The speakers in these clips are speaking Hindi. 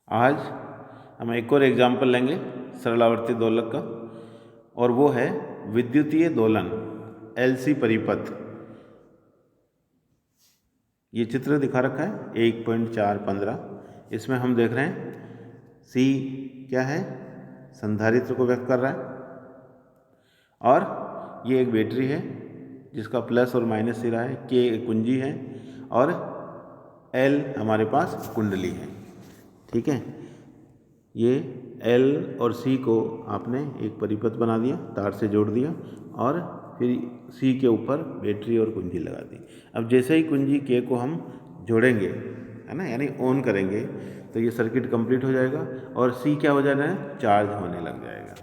आज हम एक और एग्जाम्पल लेंगे सरलावर्ती दोलक का, और वो है विद्युतीय दोलन एलसी परिपथ। ये चित्र दिखा रखा है 1.415। इसमें हम देख रहे हैं सी क्या है, संधारित्र को व्यक्त कर रहा है, और ये एक बैटरी है जिसका प्लस और माइनस सिरा है, के कुंजी है, और एल हमारे पास कुंडली है। ठीक है, ये एल और सी को आपने एक परिपथ बना दिया, तार से जोड़ दिया, और फिर सी के ऊपर बैटरी और कुंजी लगा दी। अब जैसे ही कुंजी के को हम जोड़ेंगे, है ना, यानी ऑन करेंगे, तो ये सर्किट कंप्लीट हो जाएगा और सी क्या हो जाना है, चार्ज होने लग जाएगा।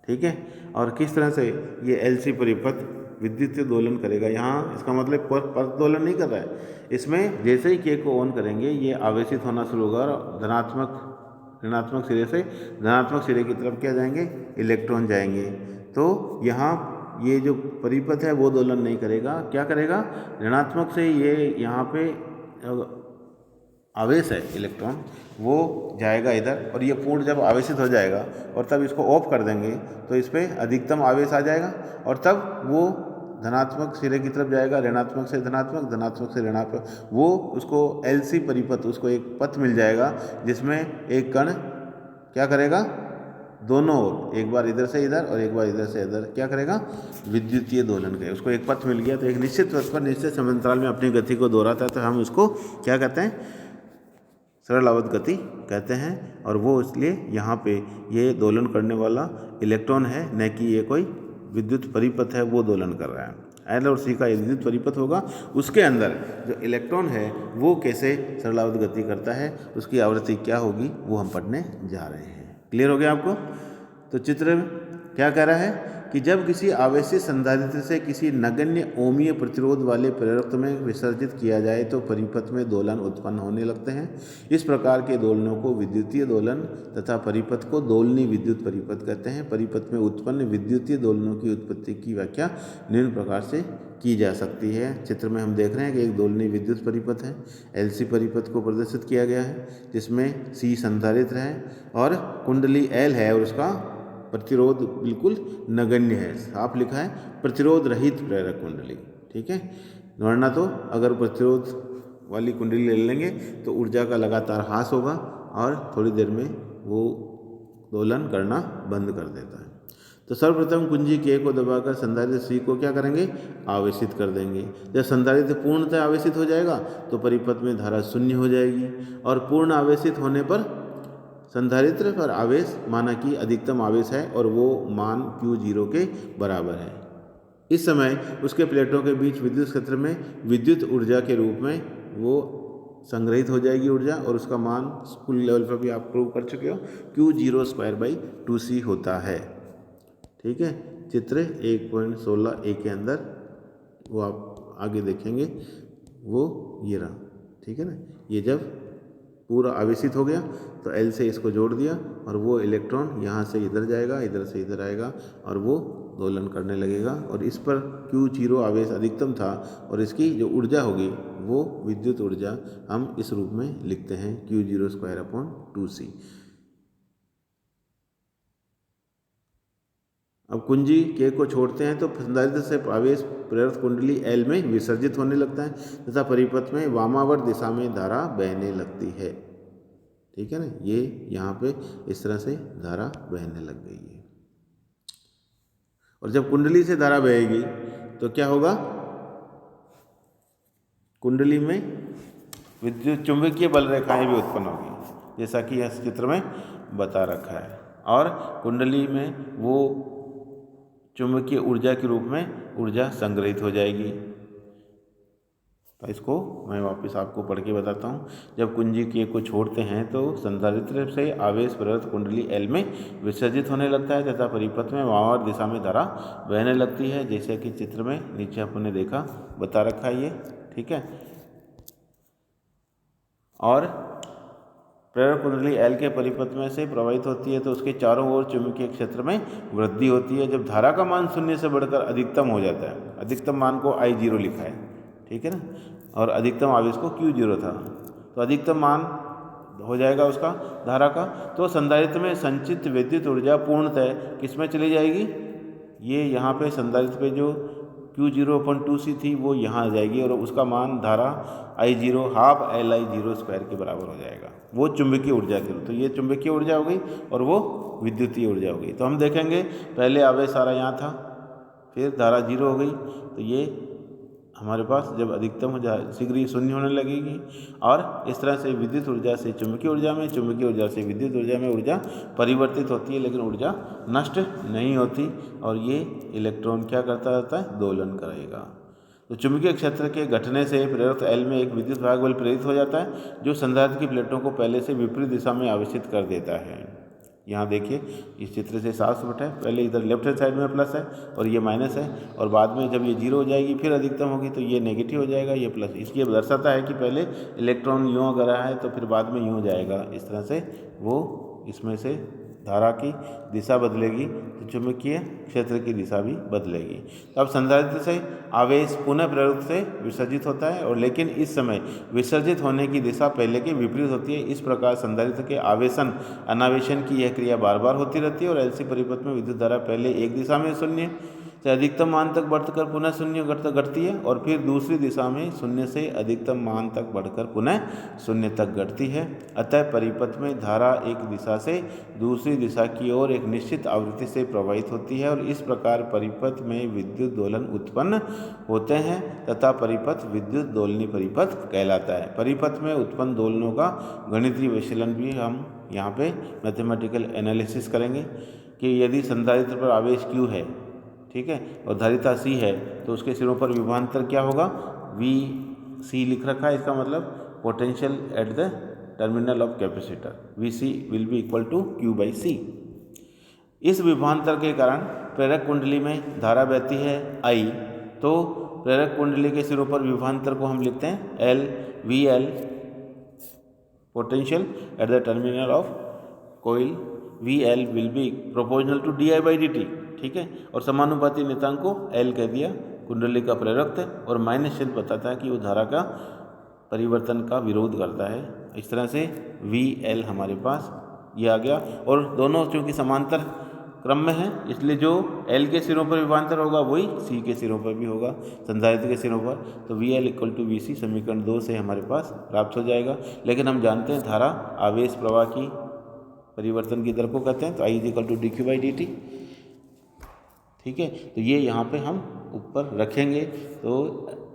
ठीक है, और किस तरह से ये एलसी परिपथ विद्युतीय दोलन करेगा। यहाँ इसका मतलब पर दोलन नहीं कर रहा है, इसमें जैसे ही के को ऑन करेंगे ये आवेशित होना शुरू होगा और ऋणात्मक सिरे से धनात्मक सिरे की तरफ क्या जाएंगे, इलेक्ट्रॉन जाएंगे। तो यहाँ ये जो परिपथ है वो दोलन नहीं करेगा, क्या करेगा, ऋणात्मक से ये यहाँ पे आवेश है इलेक्ट्रॉन, वो जाएगा इधर, और ये पूर्ण जब आवेशित हो जाएगा और तब इसको ऑफ कर देंगे तो इस पर अधिकतम आवेश आ जाएगा, और तब वो धनात्मक सिरे की तरफ जाएगा, ऋणात्मक से धनात्मक, धनात्मक से ऋणात्मक, वो उसको एलसी परिपथ, उसको एक पथ मिल जाएगा जिसमें एक कण क्या करेगा, दोनों ओर, एक बार इधर से इधर और एक बार इधर से इधर, क्या करेगा, विद्युतीय दोलन करेगा। उसको एक पथ मिल गया तो एक निश्चित पथ पर निश्चित समांतराल में अपनी गति को दोहराता है, तो हम उसको क्या कहते हैं, सरलावर्त गति कहते हैं। और वो इसलिए यहाँ पे ये दोलन करने वाला इलेक्ट्रॉन है, न कि ये कोई विद्युत परिपथ है वो दोलन कर रहा है। एल और सी का विद्युत परिपथ होगा, उसके अंदर जो इलेक्ट्रॉन है वो कैसे सरलावर्त गति करता है, उसकी आवृत्ति क्या होगी, वो हम पढ़ने जा रहे हैं। क्लियर हो गया आपको। तो चित्र क्या कह रहा है कि जब किसी आवेशित संधारित्र से किसी नगण्य ओमीय प्रतिरोध वाले प्रेरक में विसर्जित किया जाए तो परिपथ में दोलन उत्पन्न होने लगते हैं। इस प्रकार के दोलनों को विद्युतीय दोलन तथा परिपथ को दोलनीय विद्युत परिपथ कहते हैं। परिपथ में उत्पन्न विद्युतीय दोलनों की उत्पत्ति की व्याख्या निम्न प्रकार से की जा सकती है। चित्र में हम देख रहे हैं कि एक दोलनीय विद्युत परिपथ है, एलसी परिपथ को प्रदर्शित किया गया है, जिसमें सी संधारित्र है और कुंडली एल है, और उसका प्रतिरोध बिल्कुल नगण्य है, साफ लिखा है प्रतिरोध रहित प्रेरक कुंडली। ठीक है, वरना तो अगर प्रतिरोध वाली कुंडली ले लेंगे तो ऊर्जा का लगातार ह्रास होगा और थोड़ी देर में वो दोलन करना बंद कर देता है। तो सर्वप्रथम कुंजी के को दबाकर संधारित्र सी को क्या करेंगे, आवेशित कर देंगे। जब संधारित्र पूर्णतः आवेशित हो जाएगा तो परिपथ में धारा शून्य हो जाएगी, और पूर्ण आवेशित होने पर संधारित्र पर आवेश माना कि अधिकतम आवेश है और वो मान Q0 के बराबर है। इस समय उसके प्लेटों के बीच विद्युत क्षेत्र में विद्युत ऊर्जा के रूप में वो संग्रहित हो जाएगी ऊर्जा, और उसका मान स्कूल लेवल पर भी आप प्रूव कर चुके हो, Q0²/2C होता है। ठीक है, चित्र 1.16a के अंदर वो आप आगे देखेंगे, वो ये रहा। ठीक है ना, ये जब पूरा आवेशित हो गया तो एल से इसको जोड़ दिया, और वो इलेक्ट्रॉन यहाँ से इधर जाएगा, इधर से इधर आएगा, और वो दोलन करने लगेगा। और इस पर Q0 आवेश अधिकतम था, और इसकी जो ऊर्जा होगी वो विद्युत ऊर्जा हम इस रूप में लिखते हैं Q0²/2C। अब कुंजी के को छोड़ते हैं तो संधारित्र से आवेश प्रेरक कुंडली एल में विसर्जित होने लगता है तथा परिपथ में वामावर्त दिशा में धारा बहने लगती है। ठीक है ना, ये यहाँ पे इस तरह से धारा बहने लग गई है। और जब कुंडली से धारा बहेगी तो क्या होगा, कुंडली में विद्युत चुंबकीय बल रेखाएं भी उत्पन्न होगी, जैसा कि इस चित्र में बता रखा है, और कुंडली में वो चुंबकीय ऊर्जा के रूप में ऊर्जा संग्रहित हो जाएगी। तो इसको मैं वापस आपको पढ़ के बताता हूँ। जब कुंजी के को छोड़ते हैं तो संधारित्र से आवेश प्रेरक कुंडली एल में विसर्जित होने लगता है तथा परिपथ में वामावर्त दिशा में धारा बहने लगती है, जैसे कि चित्र में नीचे आपने देखा बता रखा है ये। ठीक है, और प्रेरक कुंडली एल के परिपथ में से प्रवाहित होती है तो उसके चारों ओर चुंबकीय क्षेत्र में वृद्धि होती है। जब धारा का मान शून्य से बढ़कर अधिकतम हो जाता है, अधिकतम मान को I0 लिखा है, ठीक है ना, और अधिकतम आवेश को Q0 था, तो अधिकतम मान हो जाएगा उसका धारा का। तो संधारित्र में संचित विद्युत ऊर्जा पूर्णतः किस में चली जाएगी, ये यहाँ पे संधारित्र पे जो Q0/2C थी वो यहाँ आ जाएगी और उसका मान धारा I0 हाफ LI0² के बराबर हो जाएगा, वो चुंबकीय ऊर्जा के। तो ये चुंबकीय ऊर्जा हो गई और वो विद्युतीय ऊर्जा हो गई। तो हम देखेंगे पहले आवेश सारा यहाँ था, फिर धारा 0 हो गई, तो ये हमारे पास जब अधिकतम हो जाए शीघ्र ही शून्य होने लगेगी और इस तरह से विद्युत ऊर्जा से चुंबकीय ऊर्जा में, चुंबकीय ऊर्जा से विद्युत ऊर्जा में ऊर्जा परिवर्तित होती है, लेकिन ऊर्जा नष्ट नहीं होती और ये इलेक्ट्रॉन क्या करता रहता है, दोलन करेगा। तो चुंबकीय क्षेत्र के घटने से प्रेरक L में एक विद्युत भाग बल प्रेरित हो जाता है जो संधारित्र की प्लेटों को पहले से विपरीत दिशा में आवेशित कर देता है। यहाँ देखिए इस चित्र से साफ स्पष्ट है, पहले इधर लेफ्ट हैंड साइड में प्लस है और ये माइनस है और बाद में जब ये 0 हो जाएगी फिर अधिकतम होगी तो ये नेगेटिव हो जाएगा, ये प्लस। इसलिए दर्शाता है कि पहले इलेक्ट्रॉन यूँ अगर आया है तो फिर बाद में यूँ जाएगा, इस तरह से वो इसमें से धारा की दिशा बदलेगी तो चुंबकीय क्षेत्र की दिशा भी बदलेगी। तो अब संधारित्र से आवेश पुनः प्रेरक से विसर्जित होता है और लेकिन इस समय विसर्जित होने की दिशा पहले के विपरीत होती है। इस प्रकार संधारित्र के आवेशन अनावेशन की यह क्रिया बार बार होती रहती है और एलसी परिपथ में विद्युत धारा पहले एक दिशा में शून्य से अधिकतम मान तक बढ़कर पुनः शून्य घटती है और फिर दूसरी दिशा में शून्य से अधिकतम मान तक बढ़कर पुनः शून्य तक घटती है। अतः परिपथ में धारा एक दिशा से दूसरी दिशा की ओर एक निश्चित आवृत्ति से प्रवाहित होती है और इस प्रकार परिपथ में विद्युत दोलन उत्पन्न होते हैं तथा परिपथ विद्युत दोलनी परिपथ कहलाता है। परिपथ में उत्पन्न दोलनों का गणितीय विश्लेषण भी हम यहाँ पे मैथमेटिकल एनालिसिस करेंगे कि यदि संधारित्र पर आवेश Q है, ठीक है, और धारिता C है तो उसके सिरों पर विभवांतर क्या होगा, VC लिख रखा है, इसका मतलब potential at the terminal of capacitor, VC will be equal to Q/C। इस विभवांतर के कारण प्रेरक कुंडली में धारा बहती है I, तो प्रेरक कुंडली के सिरों पर विभवांतर को हम लिखते हैं VL, potential at the terminal of coil VL will be proportional to di/dt, ठीक है, और समानुपाती नियतांक को L कह दिया, कुंडली का प्रेरकत्व, और माइनस चिन्ह बताता है कि वो धारा का परिवर्तन का विरोध करता है। इस तरह से VL हमारे पास ये आ गया और दोनों चूँकि समांतर क्रम में है इसलिए जो L के सिरों पर विभवांतर होगा वही C के सिरों पर भी होगा, संधारित्र के सिरों पर। तो VL इक्वल टू VC समीकरण 2 से हमारे पास प्राप्त हो जाएगा। लेकिन हम जानते हैं धारा आवेश प्रवाह की परिवर्तन की दर को कहते हैं, तो I इक्वल टू dQ/dt, ठीक है। तो ये यहाँ पे हम ऊपर रखेंगे तो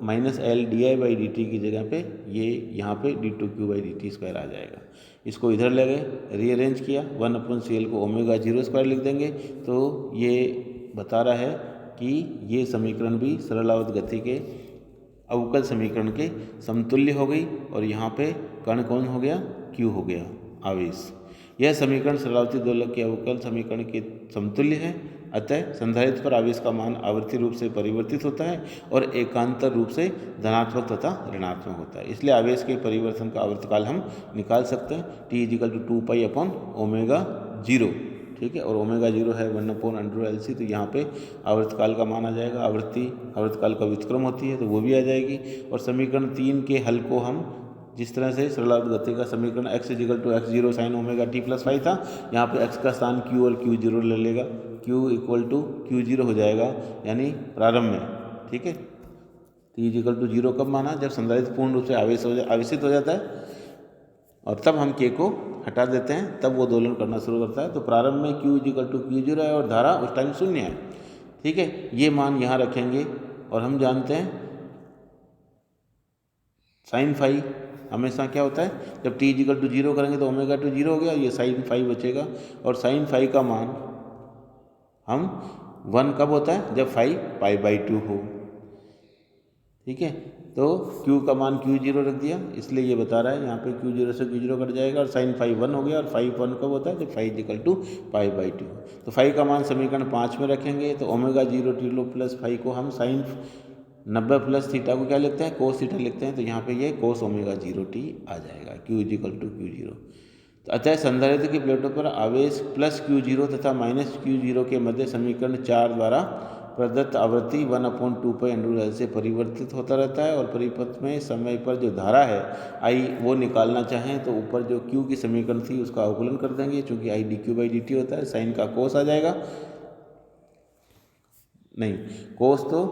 -L di/dt की जगह पे ये यहाँ पे d2Q/dt² आ जाएगा। इसको इधर ले गए, रीअरेंज किया, 1/CL को ω02 लिख देंगे तो ये बता रहा है कि ये समीकरण भी सरलावर्त गति के अवकल समीकरण के समतुल्य हो गई और यहाँ पे कण कौन हो गया, Q हो गया आवेश। यह समीकरण सरलावर्ती दोलक के अवकल समीकरण के समतुल्य है। अतः संधारित्र पर आवेश का मान आवर्ती रूप से परिवर्तित होता है और एकांतर रूप से धनात्मक तथा ऋणात्मक होता है। इसलिए आवेश के परिवर्तन का आवर्तकाल हम निकाल सकते हैं, T इक्वल टू 2π/ω0, ठीक है, और ω0 है 1/√LC, तो यहाँ पे आवर्तकाल का मान आ जाएगा। आवर्तकाल का व्युत्क्रम होती है तो वो भी आ जाएगी। और समीकरण 3 के हल को हम जिस तरह से सरलावर्त गति का समीकरण x equal to x0 sin ωt+5 था, यहाँ पे x का स्थान q और q0 ले लेगा, q इक्वल टू q0 हो जाएगा यानी प्रारंभ में, ठीक है। t इक्वल टू 0 कब माना, जब संधारित्र पूर्ण रूप से आवेशित हो जाता है और तब हम k को हटा देते हैं, तब वो दोलन करना शुरू करता है। तो प्रारंभ में q इक्वल टू q0 है और धारा उस टाइम शून्य है, ठीक है। ये मान यहाँ रखेंगे और हम जानते हैं sin फाई हमेशा क्या होता है, जब t इक्वल टू 0 करेंगे तो ω2 0 हो गया, ये sin फाई बचेगा और sin फाई का मान हम 1 कब होता है, जब फाई π/2 हो, ठीक है। तो q का मान q0 रख दिया, इसलिए ये बता रहा है यहाँ पे q0 से q0 कट जाएगा और sin फाई 1 हो गया और फाई 1 कब होता है, जब फाई इक्वल टू π/2। तो फाई का मान समीकरण 5 में रखेंगे तो ω0 प्लस फाई को हम sin 90 प्लस थीटा को क्या लिखते हैं, कोस थीटा लिखते हैं, तो यहाँ पे ये कोस ω0t आ जाएगा, q इक्वल टू q0। तो अतः संधारित्र की प्लेटों पर आवेश प्लस q0 तथा माइनस q0 के मध्य समीकरण 4 द्वारा प्रदत्त आवृत्ति 1/2π√L से परिवर्तित होता रहता है और परिपथ में समय पर जो धारा है I वो निकालना चाहें तो ऊपर जो Q की समीकरण थी उसका अवकलन कर देंगे, चूँकि I dQ/dt होता है, साइन का कोस आ जाएगा, नहीं कोस तो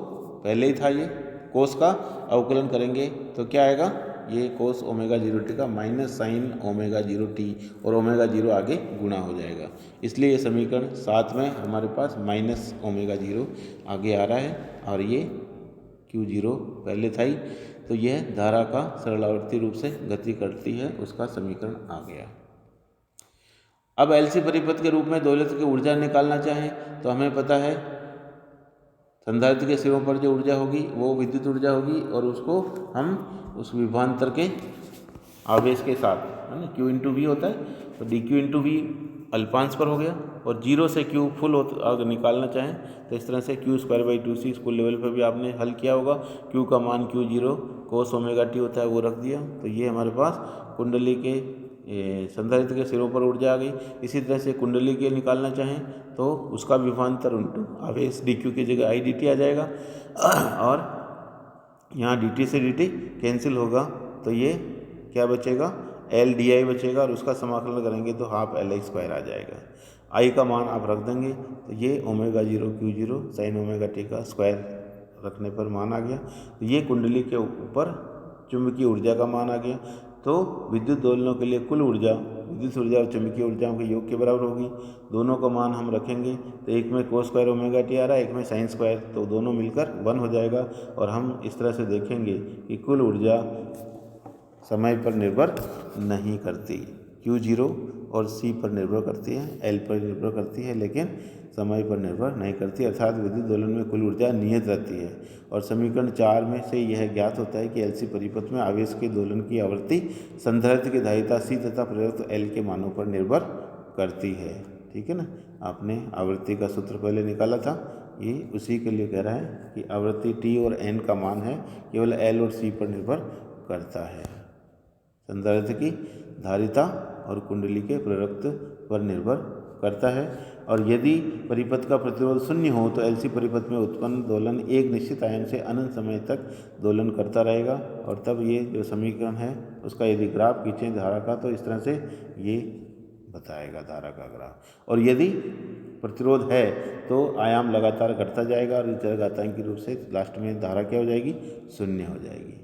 पहले ही था, ये कोस का अवकलन करेंगे तो क्या आएगा, ये कोस ω0t का माइनस साइन ω0t और ω0 आगे गुणा हो जाएगा, इसलिए ये समीकरण 7 में हमारे पास माइनस ω0 आगे आ रहा है और ये Q0 पहले था ही, तो यह धारा का सरलावर्ती रूप से गति करती है उसका समीकरण आ गया। अब LC परिपथ के रूप में दोलक की ऊर्जा निकालना चाहें तो हमें पता है संधारित्र के सिरों पर जो ऊर्जा होगी वो विद्युत ऊर्जा होगी और उसको हम उस विभवांतर के आवेश के साथ, है ना, Q/V होता है तो dQ/V अल्पांश पर हो गया, और 0 से Q फुल अगर निकालना चाहें तो इस तरह से Q²/2c स्कूल लेवल पर भी आपने हल किया होगा, Q का मान Q0 cos ω/t होता है वो रख दिया, तो ये हमारे पास कुंडली के संधारित्र के सिरों पर ऊर्जा आ गई। इसी तरह से कुंडली के निकालना चाहें तो उसका विभवांतर उल्टू आवेश dQ की जगह I dt आ जाएगा और यहाँ dt से dt कैंसिल होगा तो ये क्या बचेगा, L di बचेगा और उसका समाकलन करेंगे तो हाफ Li² आ जाएगा। I का मान आप रख देंगे तो ये ω0 Q0 sin ω/t का स्क्वायर रखने पर मान आ गया, तो ये कुंडली के ऊपर चुंबकीय ऊर्जा का मान आ गया। तो विद्युत दोलनों के लिए कुल ऊर्जा विद्युत ऊर्जा और चुंबकीय ऊर्जाओं के योग के बराबर होगी, दोनों का मान हम रखेंगे तो एक में cos² ω/t आ रहा है, एक में sin स्क्वायर, तो दोनों मिलकर 1 हो जाएगा और हम इस तरह से देखेंगे कि कुल ऊर्जा समय पर निर्भर नहीं करती, Q0 और C पर निर्भर करती है, L पर निर्भर करती है, लेकिन समय पर निर्भर नहीं करती, अर्थात विद्युत दोलन में कुल ऊर्जा नियत रहती है। और समीकरण 4 में से यह ज्ञात होता है कि LC परिपथ में आवेश के दोलन की आवृत्ति संधारित्र की धारिता C तथा प्रेरकत्व L के मानों पर निर्भर करती है। ठीक है ना, आपने आवृत्ति का सूत्र पहले निकाला था, ये उसी के लिए कह रहा है कि आवृत्ति T और N का मान है केवल L और C पर निर्भर करता है, संधारित्र की धारिता और कुंडली के प्रेरकत्व पर निर्भर करता है। और यदि परिपथ का प्रतिरोध शून्य हो तो LC परिपथ में उत्पन्न दोलन एक निश्चित आयाम से अनंत समय तक दोलन करता रहेगा, और तब ये जो समीकरण है उसका यदि ग्राफ खींचें धारा का तो इस तरह से ये बताएगा धारा का ग्राफ, और यदि प्रतिरोध है तो आयाम लगातार घटता जाएगा और चरघातांकी रूप से लास्ट में धारा क्या हो जाएगी, शून्य हो जाएगी।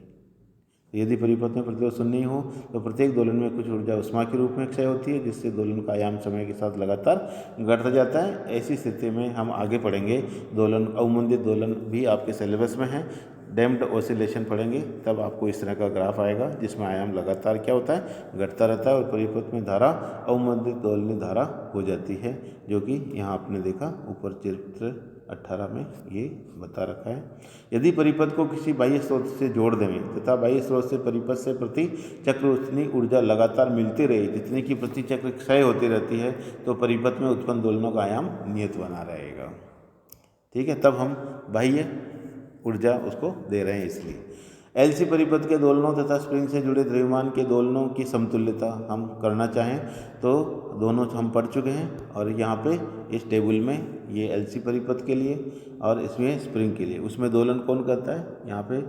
यदि परिपथ में प्रतिरोध शून्य नहीं हो तो प्रत्येक दोलन में कुछ ऊर्जा उष्मा के रूप में क्षय होती है, जिससे दोलन का आयाम समय के साथ लगातार घटता जाता है। ऐसी स्थिति में हम आगे पढ़ेंगे दोलन, अवमंदित दोलन भी आपके सिलेबस में है, डैम्प्ड ऑसिलेशन पढ़ेंगे, तब आपको इस तरह का ग्राफ आएगा जिसमें आयाम लगातार क्या होता है, घटता रहता है और परिपथ में धारा अवमंदित दोलनीय धारा हो जाती है, जो कि यहाँ आपने देखा ऊपर चित्र 18 में ये बता रखा है। यदि परिपथ को किसी बाह्य स्रोत से जोड़ दें तथा बाह्य स्रोत से परिपथ से प्रति चक्र उतनी ऊर्जा लगातार मिलती रही जितने की प्रति चक्र क्षय होती रहती है, तो परिपथ में उत्पन्न दोलनों का आयाम नियत बना रहेगा। ठीक है, तब हम बाह्य ऊर्जा उसको दे रहे हैं। इसलिए LC परिपथ के दोलनों तथा स्प्रिंग से जुड़े द्रव्यमान के दोलनों की समतुल्यता हम करना चाहें तो दोनों हम पढ़ चुके हैं, और यहाँ पे इस टेबल में ये LC परिपथ के लिए और इसमें स्प्रिंग के लिए, उसमें दोलन कौन करता है, यहाँ पे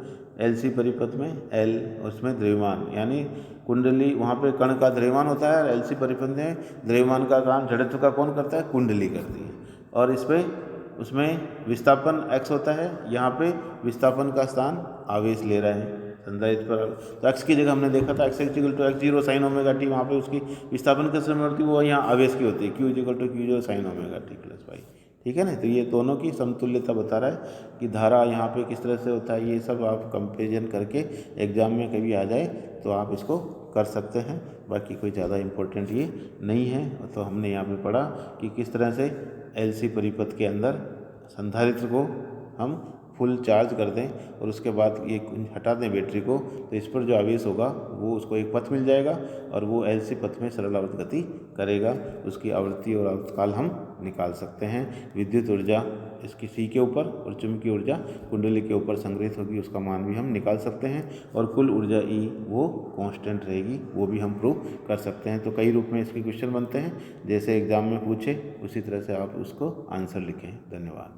LC परिपथ में L और उसमें द्रव्यमान यानी कुंडली, वहाँ पे कण का द्रव्यमान होता है, और LC परिपथ में द्रव्यमान का काम जड़त्व का कौन करता है, कुंडली करती है, और इस पर उसमें विस्थापन x होता है, यहाँ पे विस्थापन का स्थान आवेश ले रहे हैं संधारित्र पर, तो x की जगह हमने देखा था x=x0 sin ω/t, वहाँ पे उसकी विस्थापन किस समय होती है, वो यहाँ आवेश की होती है, q=q0 sin ω/t + y। ठीक है ना, तो ये दोनों की समतुल्यता बता रहा है कि धारा यहाँ पे किस तरह से होता है, ये सब आप कंपेरिजन करके एग्जाम में कभी आ जाए तो आप इसको कर सकते हैं, बाकी कोई ज़्यादा इम्पोर्टेंट ये नहीं है। तो हमने यहाँ पे पढ़ा कि किस तरह से LC परिपथ के अंदर संधारित्र को हम फुल चार्ज कर दें और उसके बाद ये हटा दें बैटरी को, तो इस पर जो आवेश होगा वो उसको एक पथ मिल जाएगा और वो LC पथ में सरल आवर्त गति करेगा, उसकी आवृत्ति और आवर्तकाल हम निकाल सकते हैं। विद्युत ऊर्जा इसकी C के ऊपर और चुंबकीय ऊर्जा कुंडली के ऊपर संग्रहित होगी, उसका मान भी हम निकाल सकते हैं, और कुल ऊर्जा E वो कांस्टेंट रहेगी, वो भी हम प्रूव कर सकते हैं। तो कई रूप में इसके क्वेश्चन बनते हैं, जैसे एग्जाम में पूछे उसी तरह से आप उसको आंसर लिखें। धन्यवाद।